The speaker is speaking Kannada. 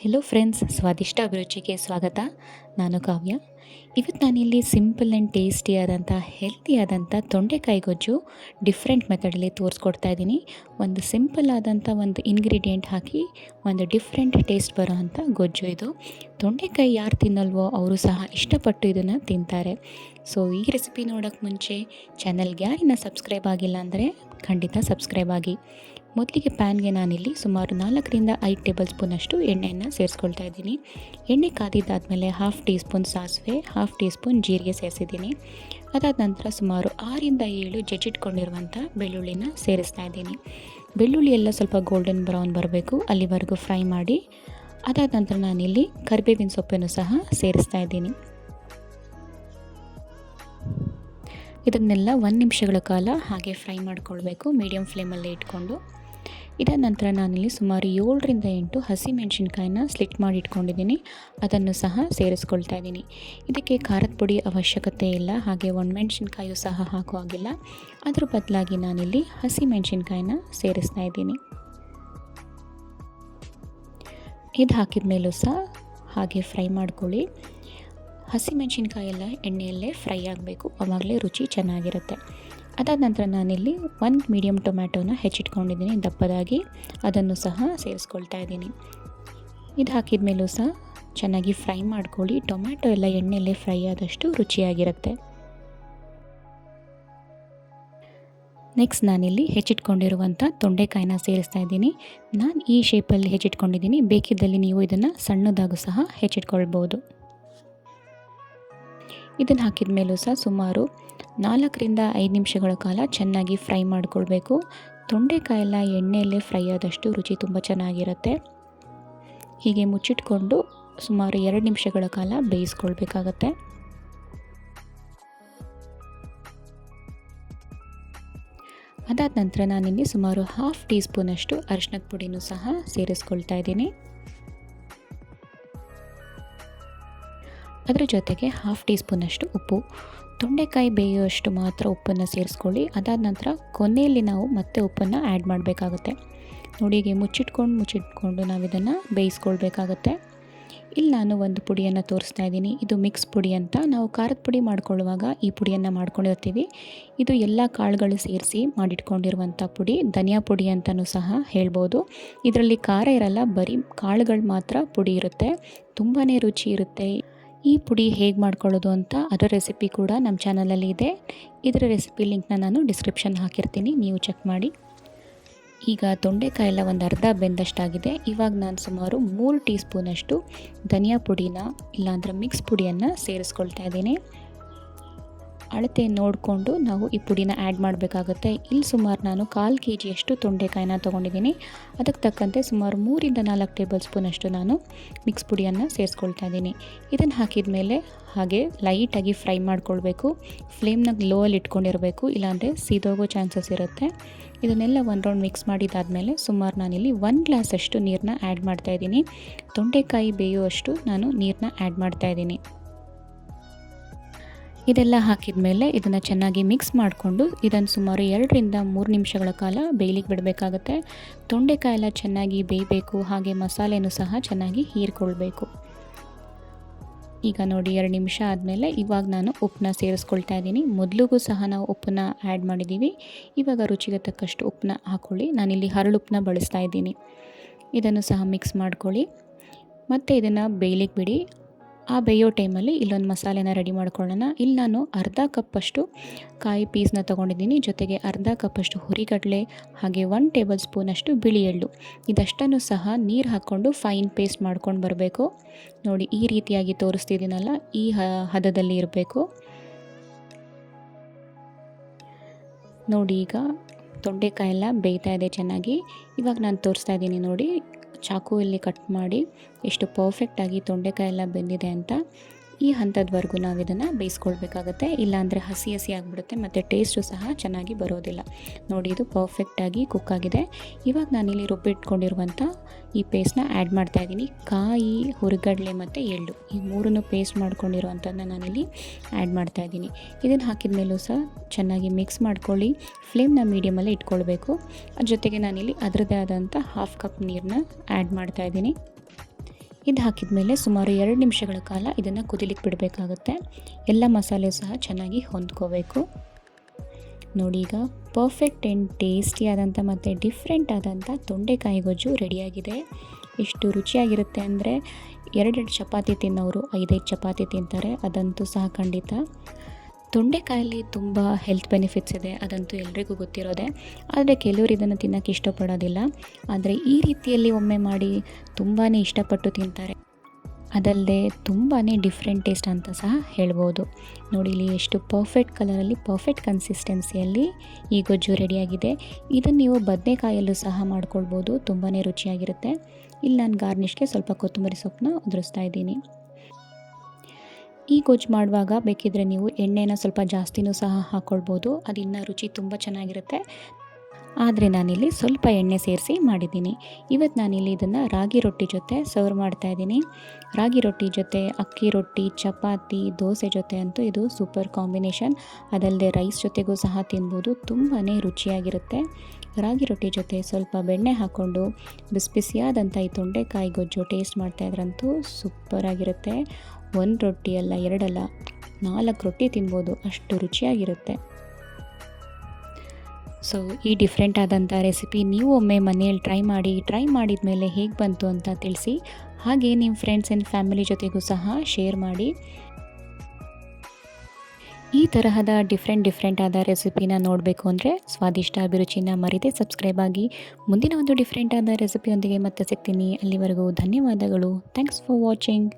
ಹೆಲೋ ಫ್ರೆಂಡ್ಸ್, ಸ್ವಾದಿಷ್ಟ ಅಭಿರುಚಿಗೆ ಸ್ವಾಗತ. ನಾನು ಕಾವ್ಯ. ಇವತ್ತು ನಾನಿಲ್ಲಿ ಸಿಂಪಲ್ ಆ್ಯಂಡ್ ಟೇಸ್ಟಿಯಾದಂಥ ಹೆಲ್ತಿಯಾದಂಥ ತೊಂಡೆಕಾಯಿ ಗೊಜ್ಜು ಡಿಫ್ರೆಂಟ್ ಮೆಥಡಲ್ಲಿ ತೋರಿಸ್ಕೊಡ್ತಾ ಇದ್ದೀನಿ. ಒಂದು ಸಿಂಪಲ್ ಆದಂಥ ಒಂದು ಇಂಗ್ರೀಡಿಯೆಂಟ್ ಹಾಕಿ ಒಂದು ಡಿಫ್ರೆಂಟ್ ಟೇಸ್ಟ್ ಬರೋ ಅಂಥ ಗೊಜ್ಜು ಇದು. ತೊಂಡೆಕಾಯಿ ಯಾರು ತಿನ್ನಲ್ವೋ ಅವರು ಸಹ ಇಷ್ಟಪಟ್ಟು ಇದನ್ನು ತಿಂತಾರೆ. ಸೊ ಈ ರೆಸಿಪಿ ನೋಡೋಕ್ಕೆ ಮುಂಚೆ ಚಾನಲ್ಗೆ ಯಾರಿನ ಸಬ್ಸ್ಕ್ರೈಬ್ ಆಗಿಲ್ಲ ಅಂದರೆ ಖಂಡಿತ ಸಬ್ಸ್ಕ್ರೈಬ್ ಆಗಿ. ಮೊದಲಿಗೆ ಪ್ಯಾನ್ಗೆ ನಾನಿಲ್ಲಿ ಸುಮಾರು 4-5 ಟೇಬಲ್ ಸ್ಪೂನಷ್ಟು ಎಣ್ಣೆಯನ್ನು ಸೇರಿಸ್ಕೊಳ್ತಾ ಇದ್ದೀನಿ. ಎಣ್ಣೆ ಕಾದಿದ್ದಾದಮೇಲೆ 1/2 ಟೀ ಸ್ಪೂನ್ ಸಾಸಿವೆ, 1/2 ಟೀ ಸ್ಪೂನ್ ಜೀರಿಗೆ ಸೇರಿಸಿದ್ದೀನಿ. ಅದಾದ ನಂತರ ಸುಮಾರು 6-7 ಜಜ್ಜಿಟ್ಕೊಂಡಿರುವಂಥ ಬೆಳ್ಳುಳ್ಳಿನ ಸೇರಿಸ್ತಾ ಇದ್ದೀನಿ. ಬೆಳ್ಳುಳ್ಳಿ ಎಲ್ಲ ಸ್ವಲ್ಪ ಗೋಲ್ಡನ್ ಬ್ರೌನ್ ಬರಬೇಕು, ಅಲ್ಲಿವರೆಗೂ ಫ್ರೈ ಮಾಡಿ. ಅದಾದ ನಂತರ ನಾನಿಲ್ಲಿ ಕರಿಬೇವಿನ ಸೊಪ್ಪನ್ನು ಸಹ ಸೇರಿಸ್ತಾ ಇದ್ದೀನಿ. ಇದನ್ನೆಲ್ಲ 1 ನಿಮಿಷಗಳ ಕಾಲ ಹಾಗೆ ಫ್ರೈ ಮಾಡಿಕೊಳ್ಬೇಕು, ಮೀಡಿಯಮ್ ಫ್ಲೇಮಲ್ಲೇ ಇಟ್ಕೊಂಡು. ಇದಾದ ನಂತರ ನಾನಿಲ್ಲಿ ಸುಮಾರು 7-8 ಹಸಿಮೆಣಸಿನ್ಕಾಯಿನ ಸ್ಲಿಟ್ ಮಾಡಿ ಇಟ್ಕೊಂಡಿದ್ದೀನಿ. ಅದನ್ನು ಸಹ ಸೇರಿಸ್ಕೊಳ್ತಾ ಇದ್ದೀನಿ. ಇದಕ್ಕೆ ಖಾರದ ಪುಡಿ ಅವಶ್ಯಕತೆ ಇಲ್ಲ, ಹಾಗೆ ಒಣಮೆಣಸಿನ್ಕಾಯು ಸಹ ಹಾಕೋ ಹಾಗಿಲ್ಲ. ಅದ್ರ ಬದಲಾಗಿ ನಾನಿಲ್ಲಿ ಹಸಿಮೆಣಸಿನ್ಕಾಯಿನ ಸೇರಿಸ್ತಾ ಇದ್ದೀನಿ. ಇದು ಹಾಕಿದ ಮೇಲೂ ಸಹ ಹಾಗೆ ಫ್ರೈ ಮಾಡ್ಕೊಳ್ಳಿ. ಹಸಿಮೆಣಸಿನ್ಕಾಯಿ ಎಲ್ಲ ಎಣ್ಣೆಯಲ್ಲೇ ಫ್ರೈ ಆಗಬೇಕು, ಆವಾಗಲೇ ರುಚಿ ಚೆನ್ನಾಗಿರುತ್ತೆ. ಅದಾದ ನಂತರ ನಾನಿಲ್ಲಿ 1 ಮೀಡಿಯಮ್ ಟೊಮ್ಯಾಟೋನ ಹೆಚ್ಚಿಟ್ಕೊಂಡಿದ್ದೀನಿ ದಪ್ಪದಾಗಿ, ಅದನ್ನು ಸಹ ಸೇರಿಸ್ಕೊಳ್ತಾ ಇದ್ದೀನಿ. ಇದು ಹಾಕಿದ ಮೇಲೂ ಸಹ ಚೆನ್ನಾಗಿ ಫ್ರೈ ಮಾಡ್ಕೊಳ್ಳಿ. ಟೊಮ್ಯಾಟೊ ಎಲ್ಲ ಎಣ್ಣೆಯಲ್ಲೇ ಫ್ರೈ ಆದಷ್ಟು ರುಚಿಯಾಗಿರುತ್ತೆ. ನೆಕ್ಸ್ಟ್ ನಾನಿಲ್ಲಿ ಹೆಚ್ಚಿಟ್ಕೊಂಡಿರುವಂಥ ತೊಂಡೆಕಾಯಿನ ಸೇರಿಸ್ತಾ ಇದ್ದೀನಿ. ನಾನು ಈ ಶೇಪಲ್ಲಿ ಹೆಚ್ಚಿಟ್ಕೊಂಡಿದ್ದೀನಿ, ಬೇಕಿದ್ದಲ್ಲಿ ನೀವು ಇದನ್ನು ಸಣ್ಣದಾಗೂ ಸಹ ಹೆಚ್ಚಿಟ್ಕೊಳ್ಬೋದು. ಇದನ್ನು ಹಾಕಿದ ಮೇಲೂ ಸಹ ಸುಮಾರು 4-5 ನಿಮಿಷಗಳ ಕಾಲ ಚೆನ್ನಾಗಿ ಫ್ರೈ ಮಾಡಿಕೊಳ್ಬೇಕು. ತೊಂಡೆಕಾಯೆಲ್ಲ ಎಣ್ಣೆಯಲ್ಲೇ ಫ್ರೈ ಆದಷ್ಟು ರುಚಿ ತುಂಬ ಚೆನ್ನಾಗಿರುತ್ತೆ. ಹೀಗೆ ಮುಚ್ಚಿಟ್ಕೊಂಡು ಸುಮಾರು 2 ನಿಮಿಷಗಳ ಕಾಲ ಬೇಯಿಸ್ಕೊಳ್ಬೇಕಾಗತ್ತೆ. ಅದಾದ ನಂತರ ನಾನಿಲ್ಲಿ ಸುಮಾರು 1/2 ಟೀ ಸ್ಪೂನಷ್ಟು ಅರಿಶಿನದ ಪುಡಿನೂ ಸಹ ಸೇರಿಸ್ಕೊಳ್ತಾ ಇದ್ದೀನಿ. ಅದರ ಜೊತೆಗೆ 1/2 ಟೀ ಸ್ಪೂನಷ್ಟು ಉಪ್ಪು. ತೊಂಡೆಕಾಯಿ ಬೇಯುವಷ್ಟು ಮಾತ್ರ ಉಪ್ಪನ್ನು ಸೇರಿಸ್ಕೊಳ್ಳಿ. ಅದಾದ ನಂತರ ಕೊನೆಯಲ್ಲಿ ನಾವು ಮತ್ತೆ ಉಪ್ಪನ್ನು ಆ್ಯಡ್ ಮಾಡಬೇಕಾಗುತ್ತೆ. ನೋಡಿ, ಹೀಗೆ ಮುಚ್ಚಿಟ್ಕೊಂಡು ನಾವು ಇದನ್ನು ಬೇಯಿಸ್ಕೊಳ್ಬೇಕಾಗತ್ತೆ. ಇಲ್ಲಿ ನಾನು ಒಂದು ಪುಡಿಯನ್ನು ತೋರಿಸ್ತಾ ಇದ್ದೀನಿ. ಇದು ಮಿಕ್ಸ್ ಪುಡಿ ಅಂತ. ನಾವು ಖಾರದ ಪುಡಿ ಮಾಡ್ಕೊಳ್ಳುವಾಗ ಈ ಪುಡಿಯನ್ನು ಮಾಡ್ಕೊಂಡಿರ್ತೀವಿ. ಇದು ಎಲ್ಲ ಕಾಳುಗಳು ಸೇರಿಸಿ ಮಾಡಿಟ್ಕೊಂಡಿರುವಂಥ ಪುಡಿ, ಧನಿಯಾ ಪುಡಿ ಅಂತಲೂ ಸಹ ಹೇಳ್ಬೋದು. ಇದರಲ್ಲಿ ಖಾರ ಇರಲ್ಲ, ಬರೀ ಕಾಳುಗಳು ಮಾತ್ರ ಪುಡಿ ಇರುತ್ತೆ. ತುಂಬಾ ರುಚಿ ಇರುತ್ತೆ. ಈ ಪುಡಿ ಹೇಗೆ ಮಾಡ್ಕೊಳ್ಳೋದು ಅಂತ ಅದರ ರೆಸಿಪಿ ಕೂಡ ನಮ್ಮ ಚಾನಲಲ್ಲಿ ಇದೆ. ಇದರ ರೆಸಿಪಿ ಲಿಂಕ್ನ ನಾನು ಡಿಸ್ಕ್ರಿಪ್ಷನ್ ಹಾಕಿರ್ತೀನಿ, ನೀವು ಚೆಕ್ ಮಾಡಿ. ಈಗ ತೊಂಡೆಕಾಯಿ ಎಲ್ಲ ಒಂದು ಅರ್ಧ ಬೆಂದಷ್ಟಾಗಿದೆ. ಇವಾಗ ನಾನು ಸುಮಾರು 3 ಟೀ ಸ್ಪೂನಷ್ಟು ಧನಿಯಾ ಪುಡಿನ ಇಲ್ಲಾಂದರೆ ಮಿಕ್ಸ್ ಪುಡಿಯನ್ನು ಸೇರಿಸ್ಕೊಳ್ತಾ ಇದ್ದೀನಿ. ಅಳತೆ ನೋಡಿಕೊಂಡು ನಾವು ಈ ಪುಡಿನ ಆ್ಯಡ್ ಮಾಡಬೇಕಾಗುತ್ತೆ. ಇಲ್ಲಿ ಸುಮಾರು ನಾನು 1/4 kg ತೊಂಡೆಕಾಯಿನ ತೊಗೊಂಡಿದ್ದೀನಿ. ಅದಕ್ಕೆ ತಕ್ಕಂತೆ ಸುಮಾರು 3-4 ಟೇಬಲ್ ಸ್ಪೂನಷ್ಟು ನಾನು ಮಿಕ್ಸ್ ಪುಡಿಯನ್ನು ಸೇರಿಸ್ಕೊಳ್ತಾ ಇದ್ದೀನಿ. ಇದನ್ನು ಹಾಕಿದ ಮೇಲೆ ಹಾಗೆ ಲೈಟಾಗಿ ಫ್ರೈ ಮಾಡ್ಕೊಳ್ಬೇಕು. ಫ್ಲೇಮ್ನ ಲೋಯಲ್ಲಿ ಇಟ್ಕೊಂಡಿರಬೇಕು, ಇಲ್ಲಾಂದರೆ ಸೀದೋಗೋ ಚಾನ್ಸಸ್ ಇರುತ್ತೆ. ಇದನ್ನೆಲ್ಲ ಒಂದು ರೌಂಡ್ ಮಿಕ್ಸ್ ಮಾಡಿದಾದಮೇಲೆ ಸುಮಾರು ನಾನಿಲ್ಲಿ 1 ಗ್ಲಾಸಷ್ಟು ನೀರನ್ನ ಆ್ಯಡ್ ಮಾಡ್ತಾಯಿದ್ದೀನಿ. ತೊಂಡೆಕಾಯಿ ಬೇಯುವಷ್ಟು ನಾನು ನೀರನ್ನ ಆ್ಯಡ್ ಮಾಡ್ತಾಯಿದ್ದೀನಿ. ಇದೆಲ್ಲ ಹಾಕಿದ ಮೇಲೆ ಇದನ್ನು ಚೆನ್ನಾಗಿ ಮಿಕ್ಸ್ ಮಾಡಿಕೊಂಡು ಇದನ್ನು ಸುಮಾರು 2-3 ನಿಮಿಷಗಳ ಕಾಲ ಬೇಯಲಿಕ್ಕೆ ಬಿಡಬೇಕಾಗತ್ತೆ. ತೊಂಡೆಕಾಯಿ ಎಲ್ಲ ಚೆನ್ನಾಗಿ ಬೇಯಬೇಕು, ಹಾಗೆ ಮಸಾಲೆನೂ ಸಹ ಚೆನ್ನಾಗಿ ಹೀರ್ಕೊಳ್ಬೇಕು. ಈಗ ನೋಡಿ, 2 ನಿಮಿಷ ಆದಮೇಲೆ ಇವಾಗ ನಾನು ಉಪ್ಪನ್ನ ಸೇರಿಸ್ಕೊಳ್ತಾ ಇದ್ದೀನಿ. ಮೊದಲಿಗೂ ಸಹ ನಾವು ಉಪ್ಪನ್ನ ಆ್ಯಡ್ ಮಾಡಿದ್ದೀವಿ. ಇವಾಗ ರುಚಿಗೆ ತಕ್ಕಷ್ಟು ಉಪ್ಪನ್ನ ಹಾಕ್ಕೊಳ್ಳಿ. ನಾನಿಲ್ಲಿ ಹರಳುಪ್ಪನ್ನ ಬಳಸ್ತಾ ಇದ್ದೀನಿ. ಇದನ್ನು ಸಹ ಮಿಕ್ಸ್ ಮಾಡ್ಕೊಳ್ಳಿ ಮತ್ತು ಇದನ್ನು ಬೇಯಲಿಕ್ಕೆ ಬಿಡಿ. ಆ ಬೇಯೋ ಟೈಮಲ್ಲಿ ಇಲ್ಲೊಂದು ಮಸಾಲೆನ ರೆಡಿ ಮಾಡ್ಕೊಳ್ಳೋಣ. ಇಲ್ಲಿ ನಾನು ಅರ್ಧ ಕಪ್ಪಷ್ಟು ಕಾಯಿ ಪೀಸ್ನ ತೊಗೊಂಡಿದ್ದೀನಿ, ಜೊತೆಗೆ ಅರ್ಧ ಕಪ್ಪಷ್ಟು ಹುರಿಗಡಲೆ, ಹಾಗೆ 1 ಟೇಬಲ್ ಸ್ಪೂನಷ್ಟು ಬಿಳಿ ಎಳ್ಳು. ಇದಷ್ಟನ್ನು ಸಹ ನೀರು ಹಾಕ್ಕೊಂಡು ಫೈನ್ ಪೇಸ್ಟ್ ಮಾಡ್ಕೊಂಡು ಬರಬೇಕು. ನೋಡಿ, ಈ ರೀತಿಯಾಗಿ ತೋರಿಸ್ತಿದ್ದೀನಲ್ಲ, ಈ ಹದದಲ್ಲಿ ಇರಬೇಕು. ನೋಡಿ, ಈಗ ತೊಂಡೆಕಾಯಿ ಎಲ್ಲ ಬೇಯ್ತಾ ಇದೆ ಚೆನ್ನಾಗಿ. ಇವಾಗ ನಾನು ತೋರಿಸ್ತಾ ಇದ್ದೀನಿ ನೋಡಿ, ಚಾಕುವಲ್ಲಿ ಕಟ್ ಮಾಡಿ ಎಷ್ಟು ಪರ್ಫೆಕ್ಟಾಗಿ ತೊಂಡೆಕಾಯಿ ಎಲ್ಲ ಬೆಂದಿದೆ ಅಂತ. ಈ ಹಂತದವರೆಗೂ ನಾವು ಇದನ್ನು ಬೇಯಿಸ್ಕೊಳ್ಬೇಕಾಗತ್ತೆ, ಇಲ್ಲಾಂದರೆ ಹಸಿ ಆಗಿಬಿಡುತ್ತೆ ಮತ್ತು ಟೇಸ್ಟು ಸಹ ಚೆನ್ನಾಗಿ ಬರೋದಿಲ್ಲ. ನೋಡಿ, ಇದು ಪರ್ಫೆಕ್ಟಾಗಿ ಕುಕ್ ಆಗಿದೆ. ಇವಾಗ ನಾನಿಲ್ಲಿ ರುಬ್ಬಿಟ್ಕೊಂಡಿರುವಂಥ ಈ ಪೇಸ್ಟ್ನ ಆ್ಯಡ್ ಮಾಡ್ತಾಯಿದ್ದೀನಿ. ಕಾಯಿ, ಹುರಿಗಡಲೆ ಮತ್ತು ಎಳ್ಳು, ಈ ಮೂರನ್ನು ಪೇಸ್ಟ್ ಮಾಡ್ಕೊಂಡಿರುವಂಥದ್ದನ್ನ ನಾನಿಲ್ಲಿ ಆ್ಯಡ್ ಮಾಡ್ತಾಯಿದ್ದೀನಿ. ಇದನ್ನು ಹಾಕಿದ ಮೇಲೂ ಸಹ ಚೆನ್ನಾಗಿ ಮಿಕ್ಸ್ ಮಾಡ್ಕೊಳ್ಳಿ. ಫ್ಲೇಮ್ನ ಮೀಡಿಯಮಲ್ಲೇ ಇಟ್ಕೊಳ್ಬೇಕು. ಅದ್ರ ಜೊತೆಗೆ ನಾನಿಲ್ಲಿ ಅದರದ್ದೇ ಆದಂಥ 1/2 ಕಪ್ ನೀರನ್ನ ಆ್ಯಡ್ ಮಾಡ್ತಾಯಿದ್ದೀನಿ. ಇದು ಹಾಕಿದ ಮೇಲೆ ಸುಮಾರು 2 ನಿಮಿಷಗಳ ಕಾಲ ಇದನ್ನು ಕುದಿಲಿಕ್ಕೆ ಬಿಡಬೇಕಾಗುತ್ತೆ. ಎಲ್ಲ ಮಸಾಲೆ ಸಹ ಚೆನ್ನಾಗಿ ಹೊಂದ್ಕೋಬೇಕು. ನೋಡಿ ಈಗ ಪರ್ಫೆಕ್ಟ್ ಆ್ಯಂಡ್ ಟೇಸ್ಟಿಯಾದಂಥ ಮತ್ತು ಡಿಫ್ರೆಂಟ್ ಆದಂಥ ತೊಂಡೆಕಾಯಿ ಗೊಜ್ಜು ರೆಡಿಯಾಗಿದೆ. ಎಷ್ಟು ರುಚಿಯಾಗಿರುತ್ತೆ ಅಂದರೆ 2 ಚಪಾತಿ ತಿನ್ನೋರು 5 ಚಪಾತಿ ತಿಂತಾರೆ, ಅದಂತೂ ಸಹ ಖಂಡಿತ. ತೊಂಡೆಕಾಯಲ್ಲಿ ತುಂಬ ಹೆಲ್ತ್ ಬೆನಿಫಿಟ್ಸ್ ಇದೆ, ಅದಂತೂ ಎಲ್ರಿಗೂ ಗೊತ್ತಿರೋದೆ. ಆದರೆ ಕೆಲವರು ಇದನ್ನು ತಿನ್ನೋಕ್ಕೆ ಇಷ್ಟಪಡೋದಿಲ್ಲ. ಆದರೆ ಈ ರೀತಿಯಲ್ಲಿ ಒಮ್ಮೆ ಮಾಡಿ ತುಂಬಾ ಇಷ್ಟಪಟ್ಟು ತಿಂತಾರೆ. ಅದಲ್ಲದೆ ತುಂಬಾ ಡಿಫ್ರೆಂಟ್ ಟೇಸ್ಟ್ ಅಂತ ಸಹ ಹೇಳ್ಬೋದು. ನೋಡಿ ಇಲ್ಲಿ ಎಷ್ಟು ಪರ್ಫೆಕ್ಟ್ ಕಲರಲ್ಲಿ ಪರ್ಫೆಕ್ಟ್ ಕನ್ಸಿಸ್ಟೆನ್ಸಿಯಲ್ಲಿ ಈ ಗೊಜ್ಜು ರೆಡಿಯಾಗಿದೆ. ಇದನ್ನು ನೀವು ಬದನೆಕಾಯಲ್ಲೂ ಸಹ ಮಾಡ್ಕೊಳ್ಬೋದು, ತುಂಬಾ ರುಚಿಯಾಗಿರುತ್ತೆ. ಇಲ್ಲಿ ನಾನು ಗಾರ್ನಿಷ್ಗೆ ಸ್ವಲ್ಪ ಕೊತ್ತಂಬರಿ ಸೊಪ್ಪನ್ನ ಉದುರಿಸ್ತಾ ಇದ್ದೀನಿ. ಈ ಗೊಜ್ಜು ಮಾಡುವಾಗ ಬೇಕಿದ್ದರೆ ನೀವು ಎಣ್ಣೆನ ಸ್ವಲ್ಪ ಜಾಸ್ತಿನೂ ಸಹ ಹಾಕ್ಕೊಳ್ಬೋದು, ಅದು ಇನ್ನೂ ರುಚಿ ತುಂಬ ಚೆನ್ನಾಗಿರುತ್ತೆ. ಆದರೆ ನಾನಿಲ್ಲಿ ಸ್ವಲ್ಪ ಎಣ್ಣೆ ಸೇರಿಸಿ ಮಾಡಿದ್ದೀನಿ. ಇವತ್ತು ನಾನಿಲ್ಲಿ ಇದನ್ನು ರಾಗಿ ರೊಟ್ಟಿ ಜೊತೆ ಸರ್ವ್ ಮಾಡ್ತಾಯಿದ್ದೀನಿ. ರಾಗಿ ರೊಟ್ಟಿ ಜೊತೆ ಅಕ್ಕಿ ರೊಟ್ಟಿ, ಚಪಾತಿ, ದೋಸೆ ಜೊತೆ ಅಂತೂ ಇದು ಸೂಪರ್ ಕಾಂಬಿನೇಷನ್. ಅದಲ್ಲದೆ ರೈಸ್ ಜೊತೆಗೂ ಸಹ ತಿನ್ಬೋದು, ತುಂಬಾ ರುಚಿಯಾಗಿರುತ್ತೆ. ರಾಗಿ ರೊಟ್ಟಿ ಜೊತೆ ಸ್ವಲ್ಪ ಬೆಣ್ಣೆ ಹಾಕ್ಕೊಂಡು ಬಿಸಿ ಬಿಸಿಯಾದಂಥ ಈ ತೊಂಡೆಕಾಯಿ ಗೊಜ್ಜು ಟೇಸ್ಟ್ ಮಾಡ್ತಾಯಿದ್ರಂತೂ ಸೂಪರಾಗಿರುತ್ತೆ. 1 ರೊಟ್ಟಿ ಅಲ್ಲ, 2 ಅಲ್ಲ, 4 ರೊಟ್ಟಿ ತಿನ್ಬೋದು, ಅಷ್ಟು ರುಚಿಯಾಗಿರುತ್ತೆ. ಸೊ ಈ ಡಿಫ್ರೆಂಟ್ ಆದಂಥ ರೆಸಿಪಿ ನೀವು ಒಮ್ಮೆ ಮನೆಯಲ್ಲಿ ಟ್ರೈ ಮಾಡಿದ ಮೇಲೆ ಹೇಗೆ ಬಂತು ಅಂತ ತಿಳಿಸಿ. ಹಾಗೆ ನಿಮ್ಮ ಫ್ರೆಂಡ್ಸ್ ಆ್ಯಂಡ್ ಫ್ಯಾಮಿಲಿ ಜೊತೆಗೂ ಸಹ ಶೇರ್ ಮಾಡಿ. ಈ ತರಹದ ಡಿಫ್ರೆಂಟ್ ಆದ ರೆಸಿಪಿನ ನೋಡಬೇಕು ಅಂದರೆ ಸ್ವಾದಿಷ್ಟ ಅಭಿರುಚಿನ ಮರೆಯದೆ ಸಬ್ಸ್ಕ್ರೈಬ್ ಆಗಿ. ಮುಂದಿನ ಒಂದು ಡಿಫ್ರೆಂಟ್ ಆದ ರೆಸಿಪಿಯೊಂದಿಗೆ ಮತ್ತೆ ಸಿಗ್ತೀನಿ. ಅಲ್ಲಿವರೆಗೂ ಧನ್ಯವಾದಗಳು. Thanks for watching.